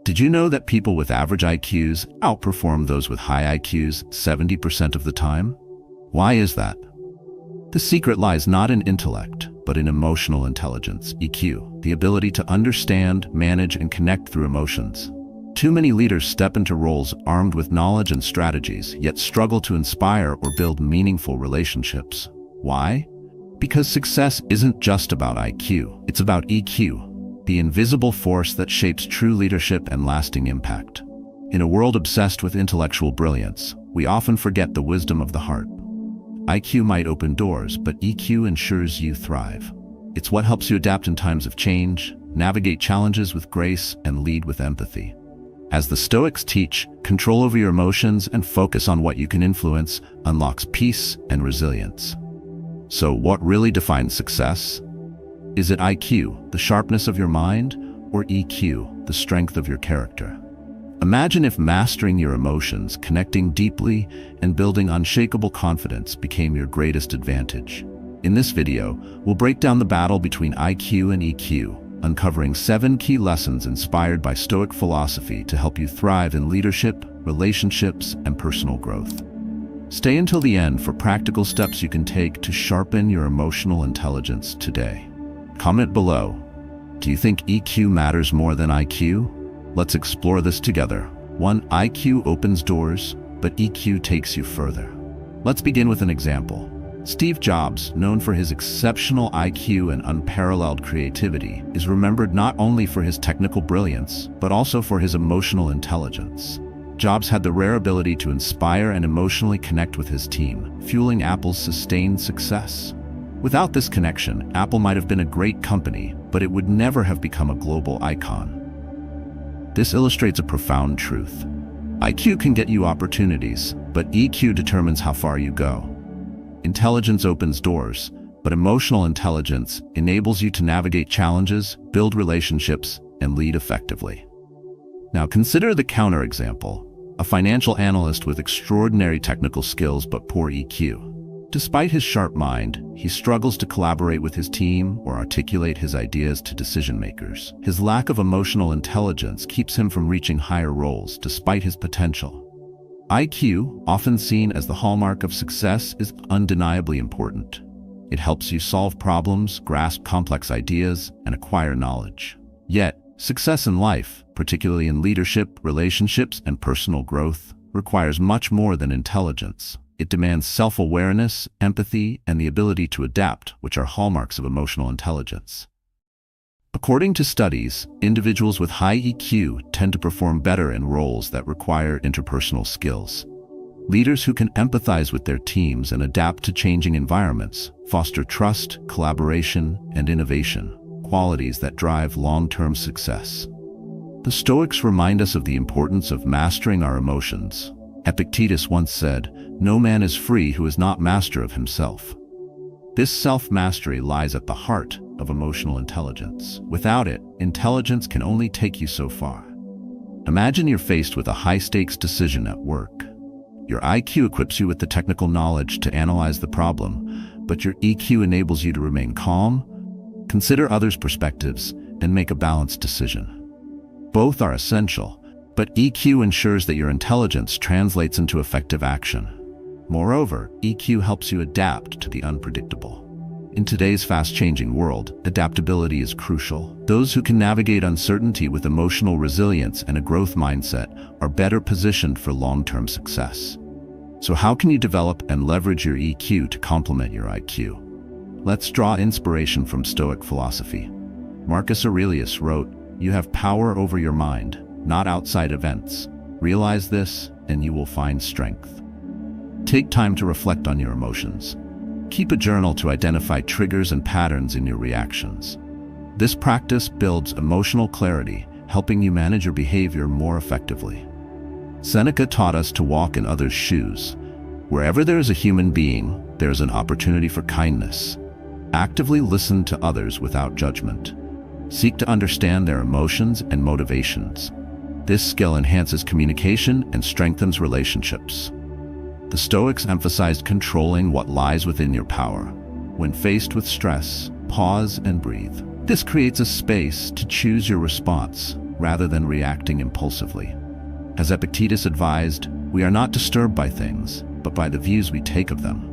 Did you know that people with average IQs outperform those with high IQs 70% of the time? Why is that? The secret lies not in intellect, but in emotional intelligence, EQ, the ability to understand, manage, and connect through emotions. Too many leaders step into roles armed with knowledge and strategies, yet struggle to inspire or build meaningful relationships. Why? Because success isn't just about IQ, it's about EQ, the invisible force that shapes true leadership and lasting impact. In a world obsessed with intellectual brilliance, we often forget the wisdom of the heart. IQ might open doors, but EQ ensures you thrive. It's what helps you adapt in times of change, navigate challenges with grace, and lead with empathy. As the Stoics teach, control over your emotions and focus on what you can influence unlocks peace and resilience. So what really defines success? Is it IQ, the sharpness of your mind, or EQ, the strength of your character? Imagine if mastering your emotions, connecting deeply, and building unshakable confidence became your greatest advantage. In this video, we'll break down the battle between IQ and EQ, uncovering 7 key lessons inspired by Stoic philosophy to help you thrive in leadership, relationships, and personal growth. Stay until the end for practical steps you can take to sharpen your emotional intelligence today. Comment below. Do you think EQ matters more than IQ? Let's explore this together. 1. IQ opens doors, but EQ takes you further. Let's begin with an example. Steve Jobs, known for his exceptional IQ and unparalleled creativity, is remembered not only for his technical brilliance, but also for his emotional intelligence. Jobs had the rare ability to inspire and emotionally connect with his team, fueling Apple's sustained success. Without this connection, Apple might have been a great company, but it would never have become a global icon. This illustrates a profound truth. IQ can get you opportunities, but EQ determines how far you go. Intelligence opens doors, but emotional intelligence enables you to navigate challenges, build relationships, and lead effectively. Now consider the counterexample, a financial analyst with extraordinary technical skills but poor EQ. Despite his sharp mind, he struggles to collaborate with his team or articulate his ideas to decision-makers. His lack of emotional intelligence keeps him from reaching higher roles despite his potential. IQ, often seen as the hallmark of success, is undeniably important. It helps you solve problems, grasp complex ideas, and acquire knowledge. Yet, success in life, particularly in leadership, relationships, and personal growth, requires much more than intelligence. It demands self-awareness, empathy, and the ability to adapt, which are hallmarks of emotional intelligence. According to studies, individuals with high EQ tend to perform better in roles that require interpersonal skills. Leaders who can empathize with their teams and adapt to changing environments foster trust, collaboration, and innovation, qualities that drive long-term success. The Stoics remind us of the importance of mastering our emotions. Epictetus once said, "No man is free who is not master of himself." This self-mastery lies at the heart of emotional intelligence. Without it, intelligence can only take you so far. Imagine you're faced with a high-stakes decision at work. Your IQ equips you with the technical knowledge to analyze the problem, but your EQ enables you to remain calm, consider others' perspectives, and make a balanced decision. Both are essential, but EQ ensures that your intelligence translates into effective action. Moreover, EQ helps you adapt to the unpredictable. In today's fast-changing world, adaptability is crucial. Those who can navigate uncertainty with emotional resilience and a growth mindset are better positioned for long-term success. So how can you develop and leverage your EQ to complement your IQ? Let's draw inspiration from Stoic philosophy. Marcus Aurelius wrote, "You have power over your mind, not outside events. Realize this, and you will find strength." Take time to reflect on your emotions. Keep a journal to identify triggers and patterns in your reactions. This practice builds emotional clarity, helping you manage your behavior more effectively. Seneca taught us to walk in others' shoes. Wherever there is a human being, there is an opportunity for kindness. Actively listen to others without judgment. Seek to understand their emotions and motivations. This skill enhances communication and strengthens relationships. The Stoics emphasized controlling what lies within your power. When faced with stress, pause and breathe. This creates a space to choose your response, rather than reacting impulsively. As Epictetus advised, we are not disturbed by things, but by the views we take of them.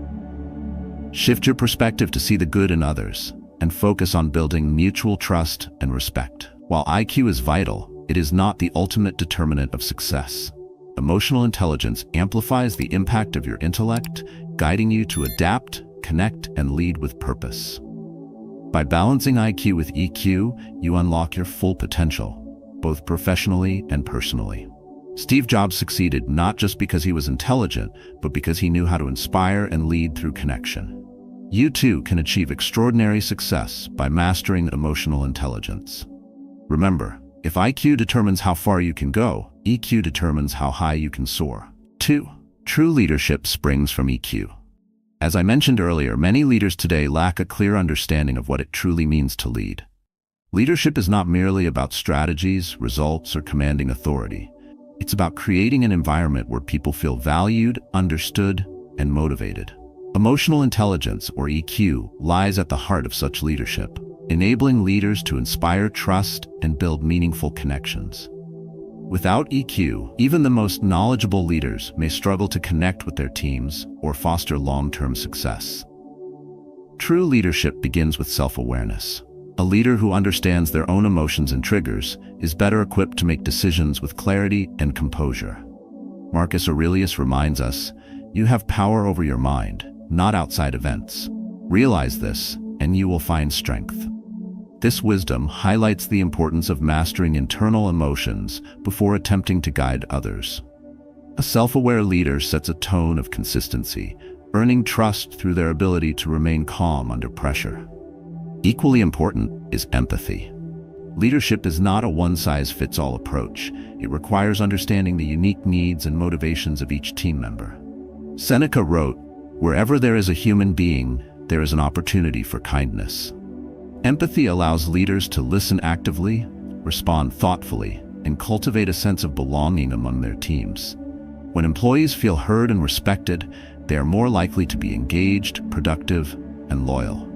Shift your perspective to see the good in others, and focus on building mutual trust and respect. While IQ is vital, it is not the ultimate determinant of success. Emotional intelligence amplifies the impact of your intellect, guiding you to adapt, connect, and lead with purpose. By balancing IQ with EQ, you unlock your full potential, both professionally and personally. Steve Jobs succeeded not just because he was intelligent, but because he knew how to inspire and lead through connection. You too can achieve extraordinary success by mastering emotional intelligence. Remember, if IQ determines how far you can go, EQ determines how high you can soar. 2. True leadership springs from EQ. As I mentioned earlier, many leaders today lack a clear understanding of what it truly means to lead. Leadership is not merely about strategies, results, or commanding authority. It's about creating an environment where people feel valued, understood, and motivated. Emotional intelligence, or EQ, lies at the heart of such leadership, enabling leaders to inspire trust and build meaningful connections. Without EQ, even the most knowledgeable leaders may struggle to connect with their teams or foster long-term success. True leadership begins with self-awareness. A leader who understands their own emotions and triggers is better equipped to make decisions with clarity and composure. Marcus Aurelius reminds us, "You have power over your mind, not outside events. Realize this, and you will find strength." This wisdom highlights the importance of mastering internal emotions before attempting to guide others. A self-aware leader sets a tone of consistency, earning trust through their ability to remain calm under pressure. Equally important is empathy. Leadership is not a one-size-fits-all approach. It requires understanding the unique needs and motivations of each team member. Seneca wrote, "Wherever there is a human being, there is an opportunity for kindness." Empathy allows leaders to listen actively, respond thoughtfully, and cultivate a sense of belonging among their teams. When employees feel heard and respected, they are more likely to be engaged, productive, and loyal.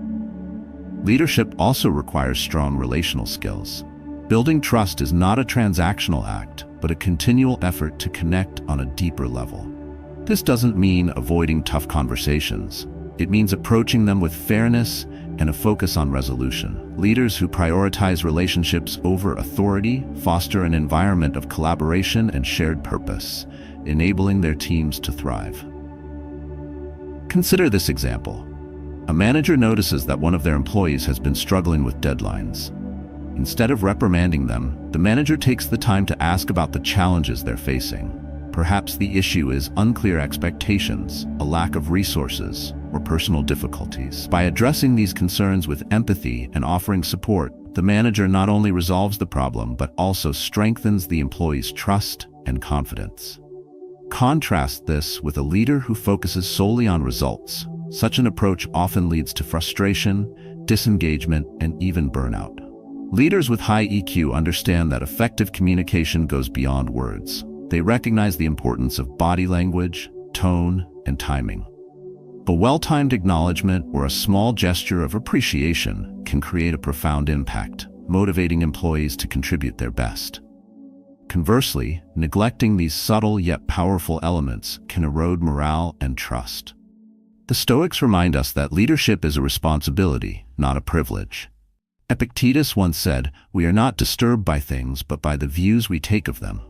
Leadership also requires strong relational skills. Building trust is not a transactional act, but a continual effort to connect on a deeper level. This doesn't mean avoiding tough conversations. It means approaching them with fairness and a focus on resolution. Leaders who prioritize relationships over authority foster an environment of collaboration and shared purpose, enabling their teams to thrive. Consider this example. A manager notices that one of their employees has been struggling with deadlines. Instead of reprimanding them, the manager takes the time to ask about the challenges they're facing. Perhaps the issue is unclear expectations, a lack of resources, or personal difficulties. By addressing these concerns with empathy and offering support, the manager not only resolves the problem but also strengthens the employee's trust and confidence. Contrast this with a leader who focuses solely on results. Such an approach often leads to frustration, disengagement, and even burnout. Leaders with high EQ understand that effective communication goes beyond words. They recognize the importance of body language, tone, and timing. A well-timed acknowledgement or a small gesture of appreciation can create a profound impact, motivating employees to contribute their best. Conversely, neglecting these subtle yet powerful elements can erode morale and trust. The Stoics remind us that leadership is a responsibility, not a privilege. Epictetus once said, "We are not disturbed by things, but by the views we take of them."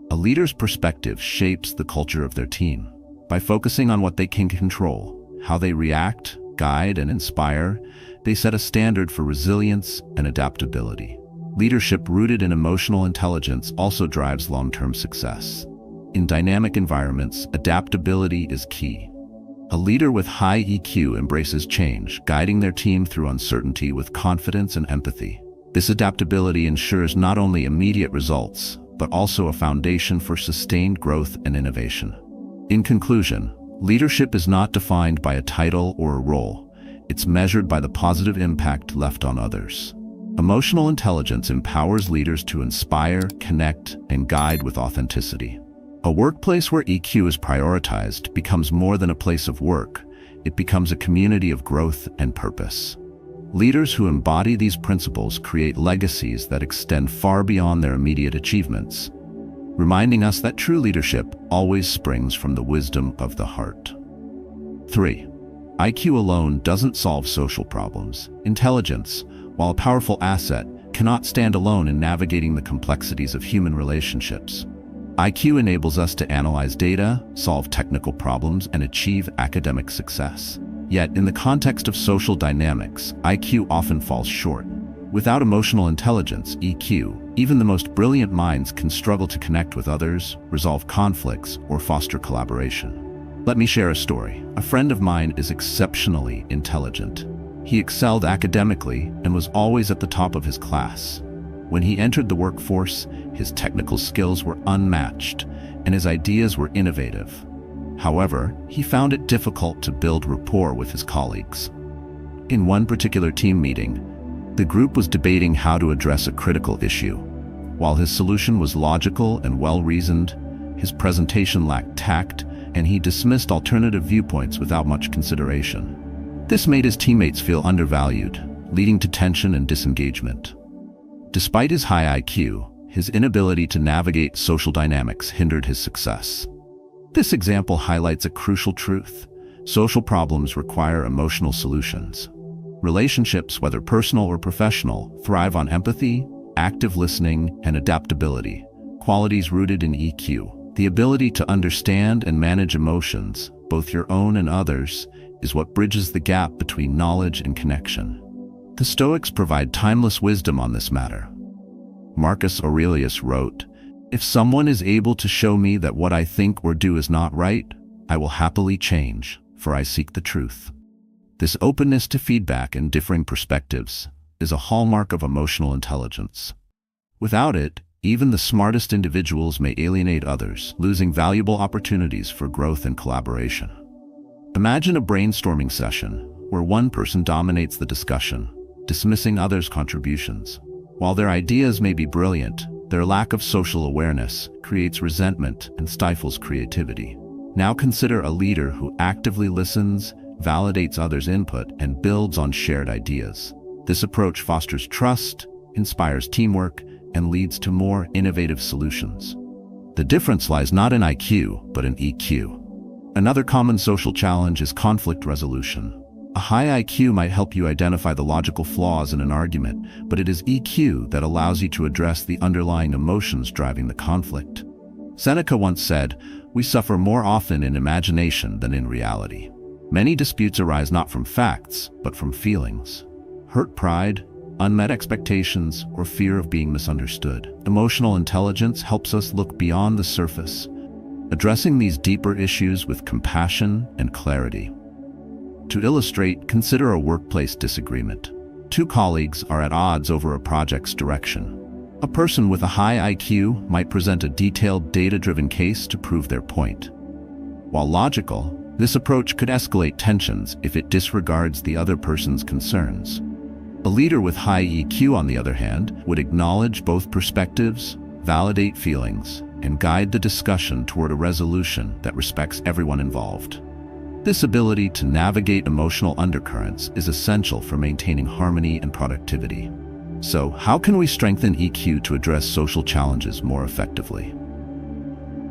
A leader's perspective shapes the culture of their team. By focusing on what they can control, how they react, guide, and inspire, they set a standard for resilience and adaptability. Leadership rooted in emotional intelligence also drives long-term success. In dynamic environments, adaptability is key. A leader with high EQ embraces change, guiding their team through uncertainty with confidence and empathy. This adaptability ensures not only immediate results, but also a foundation for sustained growth and innovation. In conclusion, leadership is not defined by a title or a role. It's measured by the positive impact left on others. Emotional intelligence empowers leaders to inspire, connect, and guide with authenticity. A workplace where EQ is prioritized becomes more than a place of work. It becomes a community of growth and purpose. Leaders who embody these principles create legacies that extend far beyond their immediate achievements, reminding us that true leadership always springs from the wisdom of the heart. 3. IQ alone doesn't solve social problems. Intelligence, while a powerful asset, cannot stand alone in navigating the complexities of human relationships. IQ enables us to analyze data, solve technical problems, and achieve academic success. Yet, in the context of social dynamics, IQ often falls short. Without emotional intelligence, EQ, even the most brilliant minds can struggle to connect with others, resolve conflicts, or foster collaboration. Let me share a story. A friend of mine is exceptionally intelligent. He excelled academically and was always at the top of his class. When he entered the workforce, his technical skills were unmatched, and his ideas were innovative. However, he found it difficult to build rapport with his colleagues. In one particular team meeting, the group was debating how to address a critical issue. While his solution was logical and well-reasoned, his presentation lacked tact, and he dismissed alternative viewpoints without much consideration. This made his teammates feel undervalued, leading to tension and disengagement. Despite his high IQ, his inability to navigate social dynamics hindered his success. This example highlights a crucial truth. Social problems require emotional solutions. Relationships, whether personal or professional, thrive on empathy, active listening, and adaptability, qualities rooted in EQ. The ability to understand and manage emotions, both your own and others, is what bridges the gap between knowledge and connection. The Stoics provide timeless wisdom on this matter. Marcus Aurelius wrote, "If someone is able to show me that what I think or do is not right, I will happily change, for I seek the truth." This openness to feedback and differing perspectives is a hallmark of emotional intelligence. Without it, even the smartest individuals may alienate others, losing valuable opportunities for growth and collaboration. Imagine a brainstorming session where one person dominates the discussion, dismissing others' contributions. While their ideas may be brilliant, their lack of social awareness creates resentment and stifles creativity. Now consider a leader who actively listens, validates others' input, and builds on shared ideas. This approach fosters trust, inspires teamwork, and leads to more innovative solutions. The difference lies not in IQ, but in EQ. Another common social challenge is conflict resolution. A high IQ might help you identify the logical flaws in an argument, but it is EQ that allows you to address the underlying emotions driving the conflict. Seneca once said, "We suffer more often in imagination than in reality." Many disputes arise not from facts, but from feelings. Hurt pride, unmet expectations, or fear of being misunderstood. Emotional intelligence helps us look beyond the surface, addressing these deeper issues with compassion and clarity. To illustrate, consider a workplace disagreement. Two colleagues are at odds over a project's direction. A person with a high IQ might present a detailed, data-driven case to prove their point. While logical, this approach could escalate tensions if it disregards the other person's concerns. A leader with high EQ, on the other hand, would acknowledge both perspectives, validate feelings, and guide the discussion toward a resolution that respects everyone involved. This ability to navigate emotional undercurrents is essential for maintaining harmony and productivity. So, how can we strengthen EQ to address social challenges more effectively?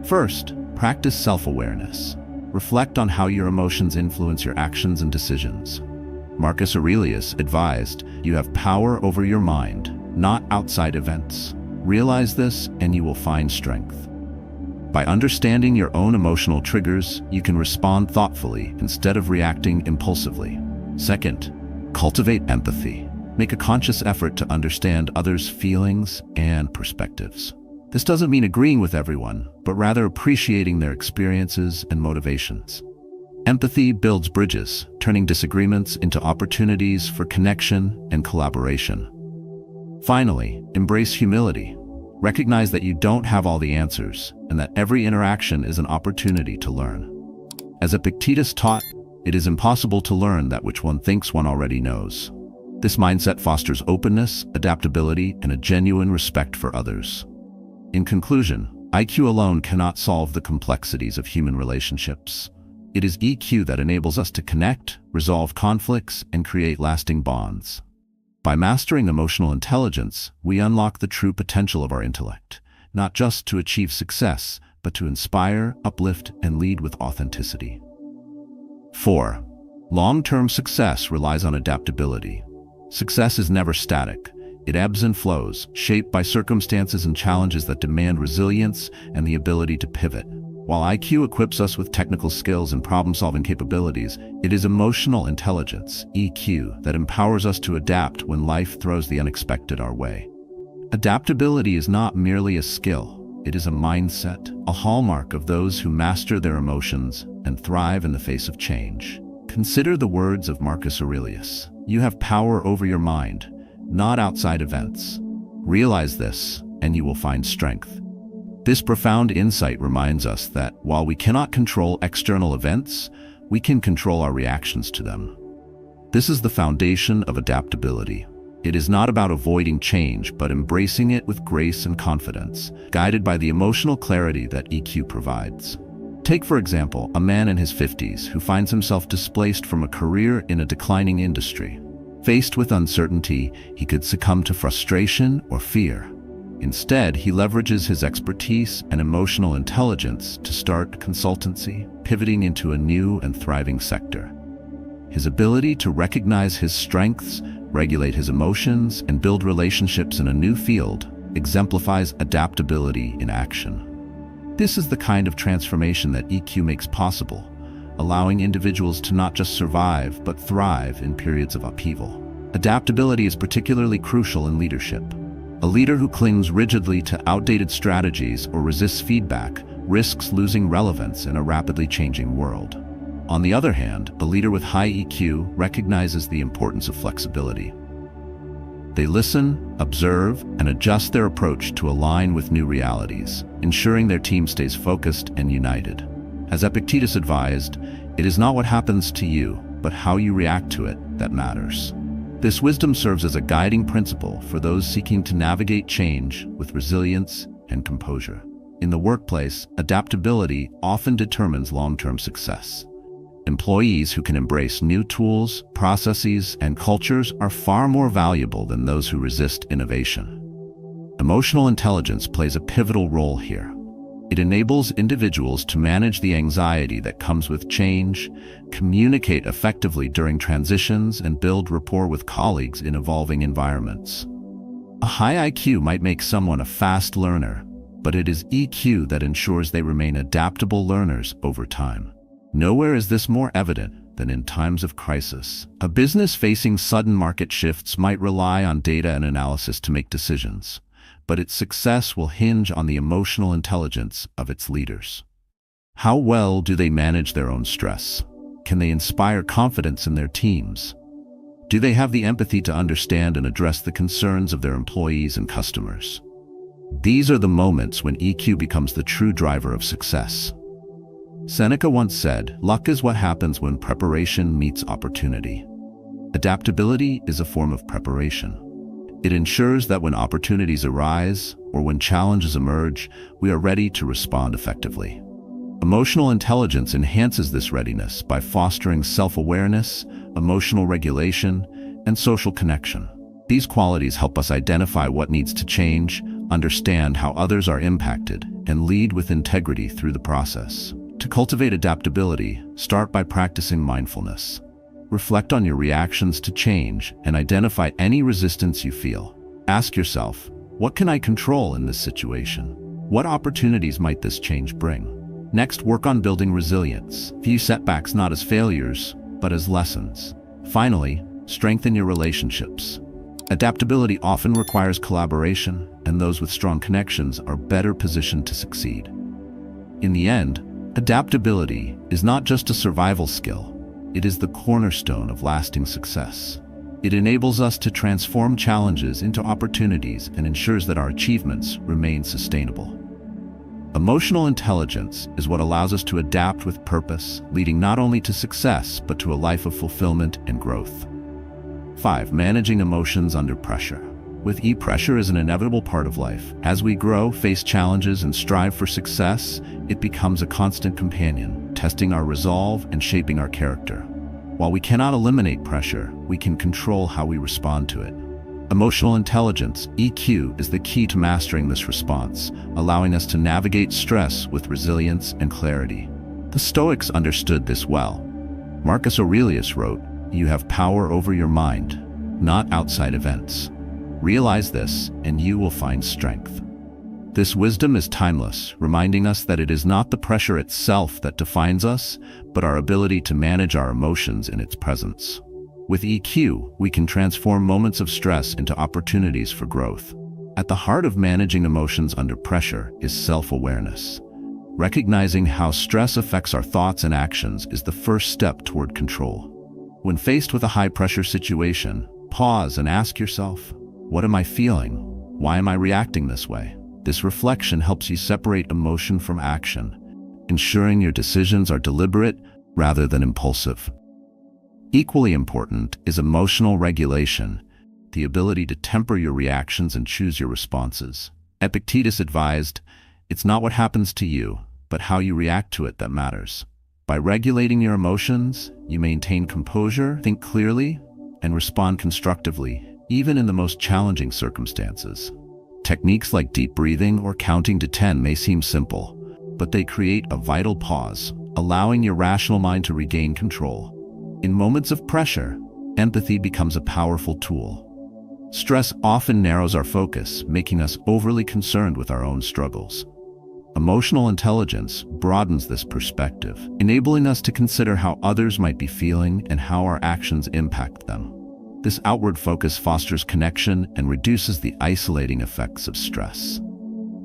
First, practice self-awareness. Reflect on how your emotions influence your actions and decisions. Marcus Aurelius advised, "You have power over your mind, not outside events." Realize this and you will find strength. By understanding your own emotional triggers, you can respond thoughtfully instead of reacting impulsively. Second, cultivate empathy. Make a conscious effort to understand others' feelings and perspectives. This doesn't mean agreeing with everyone, but rather appreciating their experiences and motivations. Empathy builds bridges, turning disagreements into opportunities for connection and collaboration. Finally, embrace humility. Recognize that you don't have all the answers, and that every interaction is an opportunity to learn. As Epictetus taught, it is impossible to learn that which one thinks one already knows. This mindset fosters openness, adaptability, and a genuine respect for others. In conclusion, IQ alone cannot solve the complexities of human relationships. It is EQ that enables us to connect, resolve conflicts, and create lasting bonds. By mastering emotional intelligence, we unlock the true potential of our intellect, not just to achieve success, but to inspire, uplift, and lead with authenticity. 4. Long-term success relies on adaptability. Success is never static. It ebbs and flows, shaped by circumstances and challenges that demand resilience and the ability to pivot. While IQ equips us with technical skills and problem-solving capabilities, it is emotional intelligence, EQ, that empowers us to adapt when life throws the unexpected our way. Adaptability is not merely a skill, it is a mindset, a hallmark of those who master their emotions and thrive in the face of change. Consider the words of Marcus Aurelius. You have power over your mind, not outside events. Realize this, and you will find strength. This profound insight reminds us that while we cannot control external events, we can control our reactions to them. This is the foundation of adaptability. It is not about avoiding change, but embracing it with grace and confidence, guided by the emotional clarity that EQ provides. Take, for example, a man in his 50s who finds himself displaced from a career in a declining industry. Faced with uncertainty, he could succumb to frustration or fear. Instead, he leverages his expertise and emotional intelligence to start consultancy, pivoting into a new and thriving sector. His ability to recognize his strengths, regulate his emotions, and build relationships in a new field exemplifies adaptability in action. This is the kind of transformation that EQ makes possible, allowing individuals to not just survive, but thrive in periods of upheaval. Adaptability is particularly crucial in leadership. A leader who clings rigidly to outdated strategies or resists feedback risks losing relevance in a rapidly changing world. On the other hand, a leader with high EQ recognizes the importance of flexibility. They listen, observe, and adjust their approach to align with new realities, ensuring their team stays focused and united. As Epictetus advised, it is not what happens to you, but how you react to it that matters. This wisdom serves as a guiding principle for those seeking to navigate change with resilience and composure. In the workplace, adaptability often determines long-term success. Employees who can embrace new tools, processes, and cultures are far more valuable than those who resist innovation. Emotional intelligence plays a pivotal role here. It enables individuals to manage the anxiety that comes with change, communicate effectively during transitions, and build rapport with colleagues in evolving environments. A high IQ might make someone a fast learner, but it is EQ that ensures they remain adaptable learners over time. Nowhere is this more evident than in times of crisis. A business facing sudden market shifts might rely on data and analysis to make decisions, but its success will hinge on the emotional intelligence of its leaders. How well do they manage their own stress? Can they inspire confidence in their teams? Do they have the empathy to understand and address the concerns of their employees and customers? These are the moments when EQ becomes the true driver of success. Seneca once said, "Luck is what happens when preparation meets opportunity." Adaptability is a form of preparation. It ensures that when opportunities arise or when challenges emerge, we are ready to respond effectively. Emotional intelligence enhances this readiness by fostering self-awareness, emotional regulation, and social connection. These qualities help us identify what needs to change, understand how others are impacted, and lead with integrity through the process. To cultivate adaptability, start by practicing mindfulness. Reflect on your reactions to change and identify any resistance you feel. Ask yourself, what can I control in this situation? What opportunities might this change bring? Next, work on building resilience. View setbacks not as failures, but as lessons. Finally, strengthen your relationships. Adaptability often requires collaboration, and those with strong connections are better positioned to succeed. In the end, adaptability is not just a survival skill, it is the cornerstone of lasting success. It enables us to transform challenges into opportunities and ensures that our achievements remain sustainable. Emotional intelligence is what allows us to adapt with purpose, leading not only to success, but to a life of fulfillment and growth. 5. Managing emotions under pressure. With pressure is an inevitable part of life. As we grow, face challenges, and strive for success, it becomes a constant companion, testing our resolve and shaping our character. While we cannot eliminate pressure, we can control how we respond to it. Emotional intelligence, EQ, is the key to mastering this response, allowing us to navigate stress with resilience and clarity. The Stoics understood this well. Marcus Aurelius wrote, "You have power over your mind, not outside events. Realize this, and you will find strength." This wisdom is timeless, reminding us that it is not the pressure itself that defines us, but our ability to manage our emotions in its presence. With EQ, we can transform moments of stress into opportunities for growth. At the heart of managing emotions under pressure is self-awareness. Recognizing how stress affects our thoughts and actions is the first step toward control. When faced with a high-pressure situation, pause and ask yourself, what am I feeling? Why am I reacting this way? This reflection helps you separate emotion from action, ensuring your decisions are deliberate rather than impulsive. Equally important is emotional regulation, the ability to temper your reactions and choose your responses. Epictetus advised, "It's not what happens to you, but how you react to it that matters." By regulating your emotions, you maintain composure, think clearly, and respond constructively, even in the most challenging circumstances. Techniques like deep breathing or counting to 10 may seem simple, but they create a vital pause, allowing your rational mind to regain control. In moments of pressure, empathy becomes a powerful tool. Stress often narrows our focus, making us overly concerned with our own struggles. Emotional intelligence broadens this perspective, enabling us to consider how others might be feeling and how our actions impact them. This outward focus fosters connection and reduces the isolating effects of stress.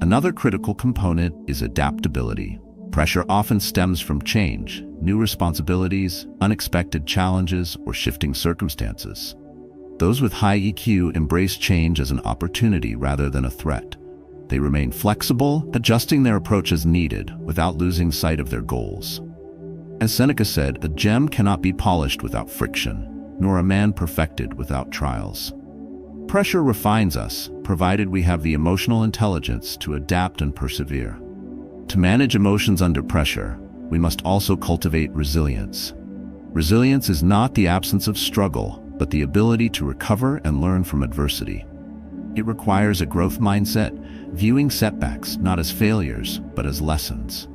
Another critical component is adaptability. Pressure often stems from change, new responsibilities, unexpected challenges, or shifting circumstances. Those with high EQ embrace change as an opportunity rather than a threat. They remain flexible, adjusting their approach as needed without losing sight of their goals. As Seneca said, "A gem cannot be polished without friction, nor a man perfected without trials." Pressure refines us, provided we have the emotional intelligence to adapt and persevere. To manage emotions under pressure, we must also cultivate resilience. Resilience is not the absence of struggle, but the ability to recover and learn from adversity. It requires a growth mindset, viewing setbacks not as failures, but as lessons.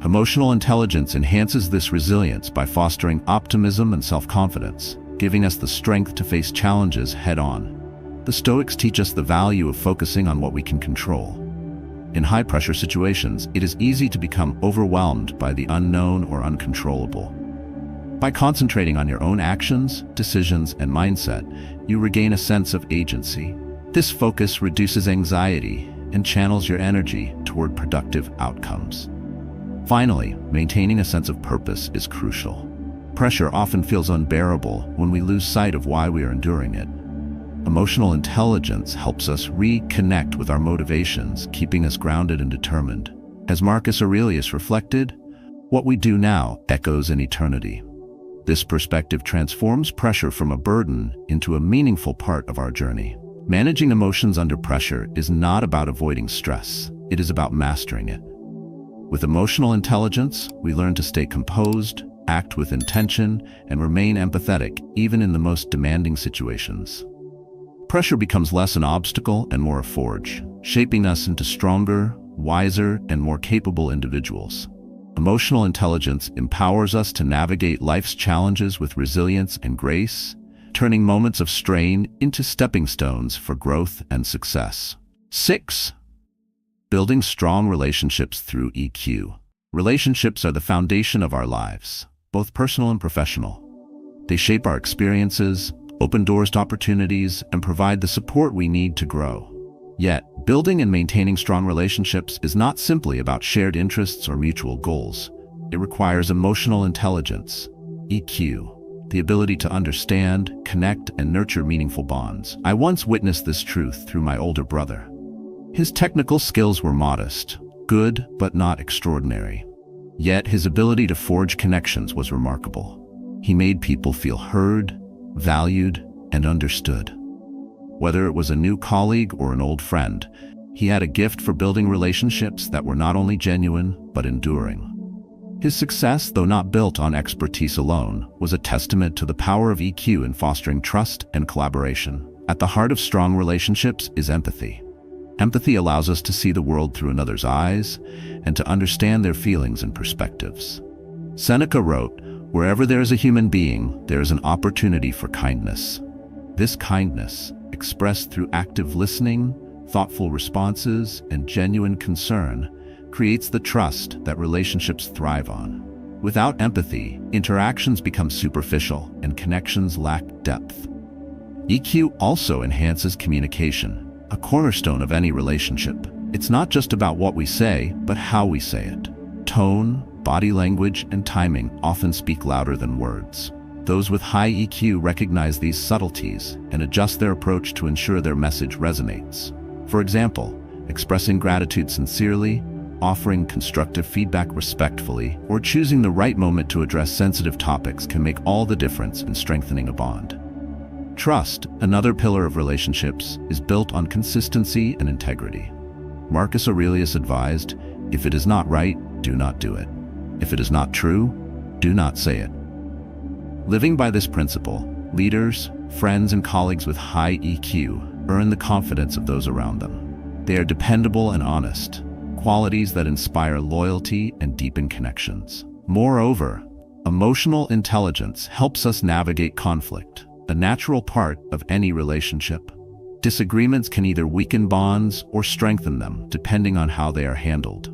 Emotional intelligence enhances this resilience by fostering optimism and self-confidence, giving us the strength to face challenges head-on. The Stoics teach us the value of focusing on what we can control. In high-pressure situations, it is easy to become overwhelmed by the unknown or uncontrollable. By concentrating on your own actions, decisions, and mindset, you regain a sense of agency. This focus reduces anxiety and channels your energy toward productive outcomes. Finally, maintaining a sense of purpose is crucial. Pressure often feels unbearable when we lose sight of why we are enduring it. Emotional intelligence helps us reconnect with our motivations, keeping us grounded and determined. As Marcus Aurelius reflected, "What we do now echoes in eternity." This perspective transforms pressure from a burden into a meaningful part of our journey. Managing emotions under pressure is not about avoiding stress, it is about mastering it. With emotional intelligence, we learn to stay composed, act with intention, and remain empathetic even in the most demanding situations. Pressure becomes less an obstacle and more a forge, shaping us into stronger, wiser, and more capable individuals. Emotional intelligence empowers us to navigate life's challenges with resilience and grace, turning moments of strain into stepping stones for growth and success. 6. Building strong relationships through EQ. Relationships are the foundation of our lives, both personal and professional. They shape our experiences, open doors to opportunities, and provide the support we need to grow. Yet, building and maintaining strong relationships is not simply about shared interests or mutual goals. It requires emotional intelligence, EQ, the ability to understand, connect, and nurture meaningful bonds. I once witnessed this truth through my older brother. His technical skills were modest, good but not extraordinary. Yet his ability to forge connections was remarkable. He made people feel heard, valued, and understood. Whether it was a new colleague or an old friend, he had a gift for building relationships that were not only genuine, but enduring. His success, though not built on expertise alone, was a testament to the power of EQ in fostering trust and collaboration. At the heart of strong relationships is empathy. Empathy allows us to see the world through another's eyes and to understand their feelings and perspectives. Seneca wrote, "Wherever there is a human being, there is an opportunity for kindness." This kindness, expressed through active listening, thoughtful responses, and genuine concern, creates the trust that relationships thrive on. Without empathy, interactions become superficial and connections lack depth. EQ also enhances communication, a cornerstone of any relationship. It's not just about what we say, but how we say it. Tone, body language, and timing often speak louder than words. Those with high EQ recognize these subtleties and adjust their approach to ensure their message resonates. For example, expressing gratitude sincerely, offering constructive feedback respectfully, or choosing the right moment to address sensitive topics can make all the difference in strengthening a bond. Trust, another pillar of relationships, is built on consistency and integrity. Marcus Aurelius advised, "If it is not right, do not do it. If it is not true, do not say it." Living by this principle, leaders, friends, and colleagues with high EQ earn the confidence of those around them. They are dependable and honest, qualities that inspire loyalty and deepen connections. Moreover, emotional intelligence helps us navigate conflict, a natural part of any relationship. Disagreements can either weaken bonds or strengthen them, depending on how they are handled.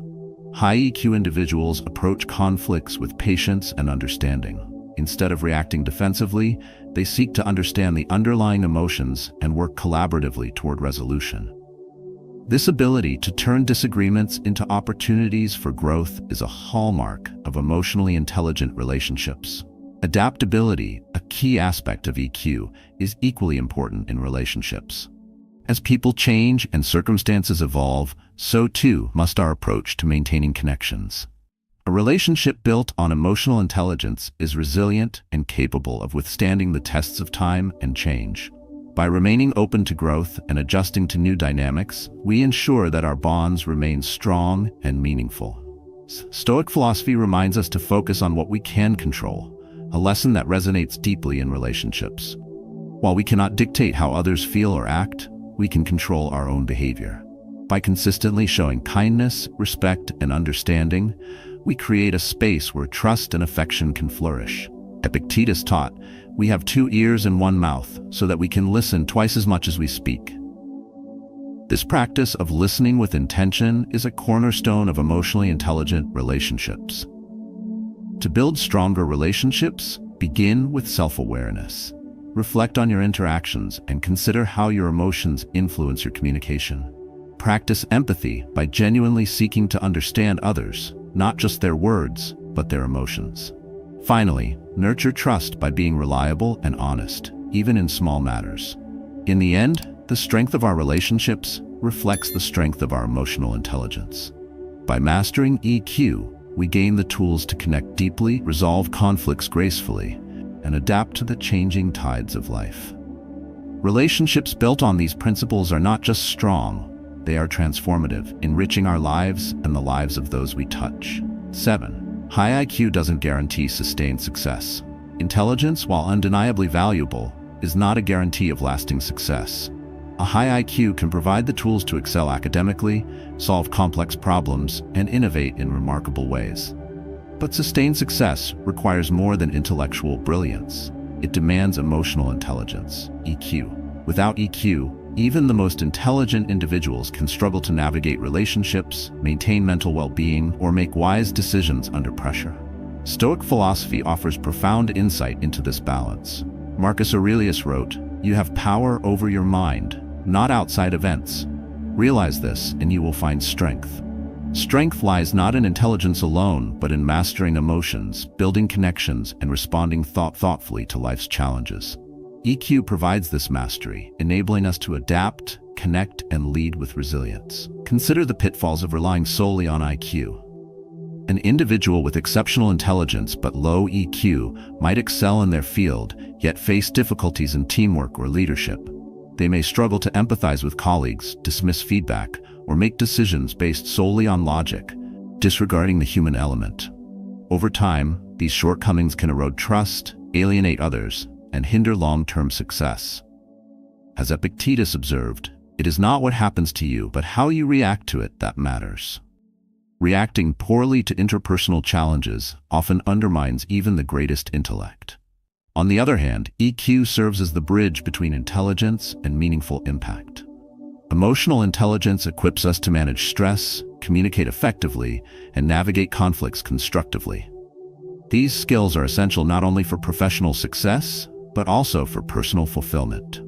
High EQ individuals approach conflicts with patience and understanding. Instead of reacting defensively, they seek to understand the underlying emotions and work collaboratively toward resolution. This ability to turn disagreements into opportunities for growth is a hallmark of emotionally intelligent relationships. Adaptability, a key aspect of EQ, is equally important in relationships. As people change and circumstances evolve, so too must our approach to maintaining connections. A relationship built on emotional intelligence is resilient and capable of withstanding the tests of time and change. By remaining open to growth and adjusting to new dynamics, we ensure that our bonds remain strong and meaningful. Stoic philosophy reminds us to focus on what we can control, a lesson that resonates deeply in relationships. While we cannot dictate how others feel or act, we can control our own behavior. By consistently showing kindness, respect, and understanding, we create a space where trust and affection can flourish. Epictetus taught, "We have 2 ears and 1 mouth, so that we can listen twice as much as we speak." This practice of listening with intention is a cornerstone of emotionally intelligent relationships. To build stronger relationships, begin with self-awareness. Reflect on your interactions and consider how your emotions influence your communication. Practice empathy by genuinely seeking to understand others, not just their words, but their emotions. Finally, nurture trust by being reliable and honest, even in small matters. In the end, the strength of our relationships reflects the strength of our emotional intelligence. By mastering EQ, we gain the tools to connect deeply, resolve conflicts gracefully, and adapt to the changing tides of life. Relationships built on these principles are not just strong, they are transformative, enriching our lives and the lives of those we touch. 7. High IQ doesn't guarantee sustained success. Intelligence, while undeniably valuable, is not a guarantee of lasting success. A high IQ can provide the tools to excel academically, solve complex problems, and innovate in remarkable ways. But sustained success requires more than intellectual brilliance. It demands emotional intelligence, EQ. Without EQ, even the most intelligent individuals can struggle to navigate relationships, maintain mental well-being, or make wise decisions under pressure. Stoic philosophy offers profound insight into this balance. Marcus Aurelius wrote, "You have power over your mind, not outside events. Realize this, and you will find strength." Strength lies not in intelligence alone, but in mastering emotions, building connections, and responding thoughtfully to life's challenges. EQ provides this mastery, enabling us to adapt, connect, and lead with resilience. Consider the pitfalls of relying solely on IQ. An individual with exceptional intelligence but low EQ might excel in their field, yet face difficulties in teamwork or leadership. They may struggle to empathize with colleagues, dismiss feedback, or make decisions based solely on logic, disregarding the human element. Over time, these shortcomings can erode trust, alienate others, and hinder long-term success. As Epictetus observed, it is not what happens to you, but how you react to it that matters. Reacting poorly to interpersonal challenges often undermines even the greatest intellect. On the other hand, EQ serves as the bridge between intelligence and meaningful impact. Emotional intelligence equips us to manage stress, communicate effectively, and navigate conflicts constructively. These skills are essential not only for professional success, but also for personal fulfillment.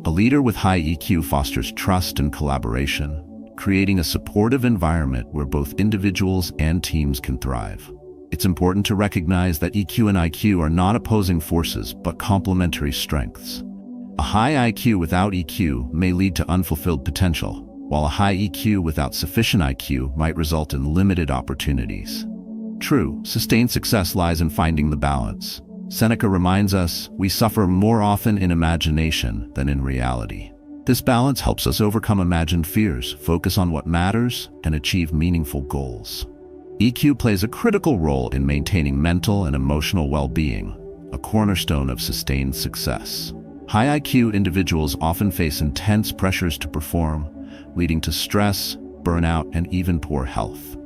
A leader with high EQ fosters trust and collaboration, creating a supportive environment where both individuals and teams can thrive. It's important to recognize that EQ and IQ are not opposing forces, but complementary strengths. A high IQ without EQ may lead to unfulfilled potential, while a high EQ without sufficient IQ might result in limited opportunities. True, sustained success lies in finding the balance. Seneca reminds us, we suffer more often in imagination than in reality. This balance helps us overcome imagined fears, focus on what matters, and achieve meaningful goals. EQ plays a critical role in maintaining mental and emotional well-being, a cornerstone of sustained success. High IQ individuals often face intense pressures to perform, leading to stress, burnout, and even poor health.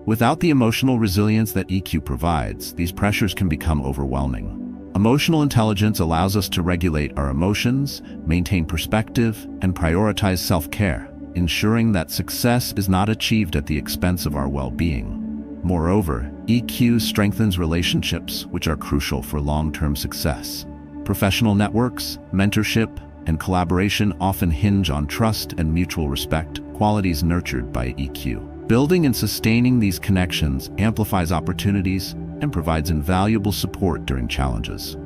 Without the emotional resilience that EQ provides, these pressures can become overwhelming. Emotional intelligence allows us to regulate our emotions, maintain perspective, and prioritize self-care, ensuring that success is not achieved at the expense of our well-being. Moreover, EQ strengthens relationships, which are crucial for long-term success. Professional networks, mentorship, and collaboration often hinge on trust and mutual respect, qualities nurtured by EQ. Building and sustaining these connections amplifies opportunities and provides invaluable support during challenges.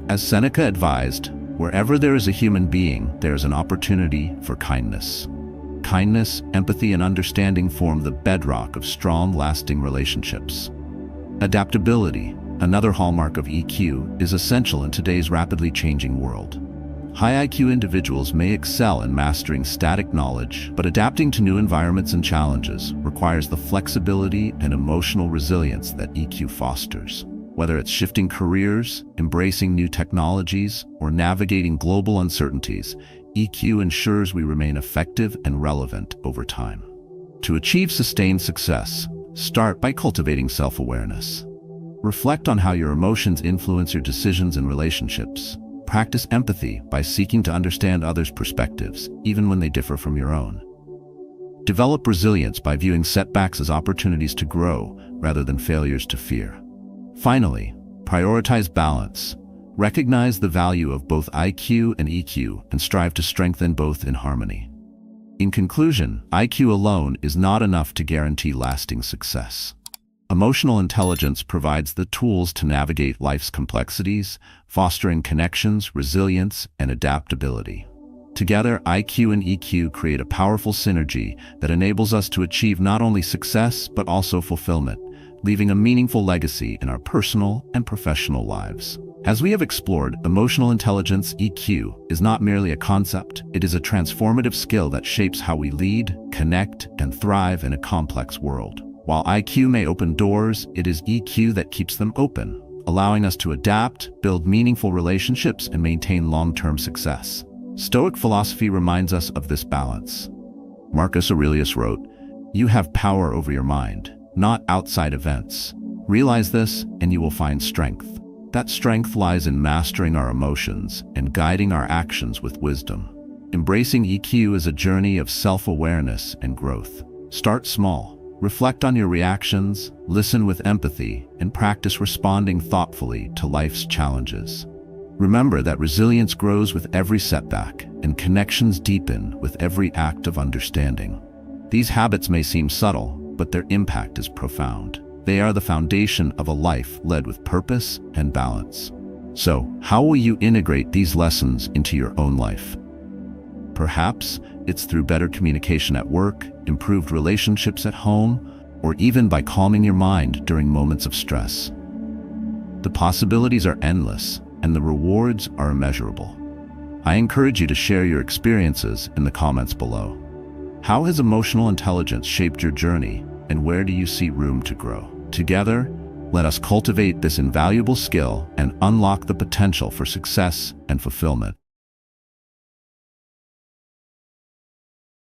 As Seneca advised, wherever there is a human being, there is an opportunity for kindness. Kindness, empathy, and understanding form the bedrock of strong, lasting relationships. Adaptability, another hallmark of EQ, is essential in today's rapidly changing world. High IQ individuals may excel in mastering static knowledge, but adapting to new environments and challenges requires the flexibility and emotional resilience that EQ fosters. Whether it's shifting careers, embracing new technologies, or navigating global uncertainties, EQ ensures we remain effective and relevant over time. To achieve sustained success, start by cultivating self-awareness. Reflect on how your emotions influence your decisions and relationships. Practice empathy by seeking to understand others' perspectives, even when they differ from your own. Develop resilience by viewing setbacks as opportunities to grow rather than failures to fear. Finally, prioritize balance. Recognize the value of both IQ and EQ and strive to strengthen both in harmony. In conclusion, IQ alone is not enough to guarantee lasting success. Emotional intelligence provides the tools to navigate life's complexities, fostering connections, resilience, and adaptability. Together, IQ and EQ create a powerful synergy that enables us to achieve not only success but also fulfillment, leaving a meaningful legacy in our personal and professional lives. As we have explored, emotional intelligence, EQ, is not merely a concept, it is a transformative skill that shapes how we lead, connect, and thrive in a complex world. While IQ may open doors, it is EQ that keeps them open, allowing us to adapt, build meaningful relationships, and maintain long-term success. Stoic philosophy reminds us of this balance. Marcus Aurelius wrote, "You have power over your mind, not outside events. Realize this, and you will find strength." That strength lies in mastering our emotions and guiding our actions with wisdom. Embracing EQ is a journey of self-awareness and growth. Start small. Reflect on your reactions, listen with empathy, and practice responding thoughtfully to life's challenges. Remember that resilience grows with every setback, and connections deepen with every act of understanding. These habits may seem subtle, but their impact is profound. They are the foundation of a life led with purpose and balance. So, how will you integrate these lessons into your own life? Perhaps it's through better communication at work, improved relationships at home, or even by calming your mind during moments of stress. The possibilities are endless, and the rewards are immeasurable. I encourage you to share your experiences in the comments below. How has emotional intelligence shaped your journey, and where do you see room to grow? Together, let us cultivate this invaluable skill and unlock the potential for success and fulfillment.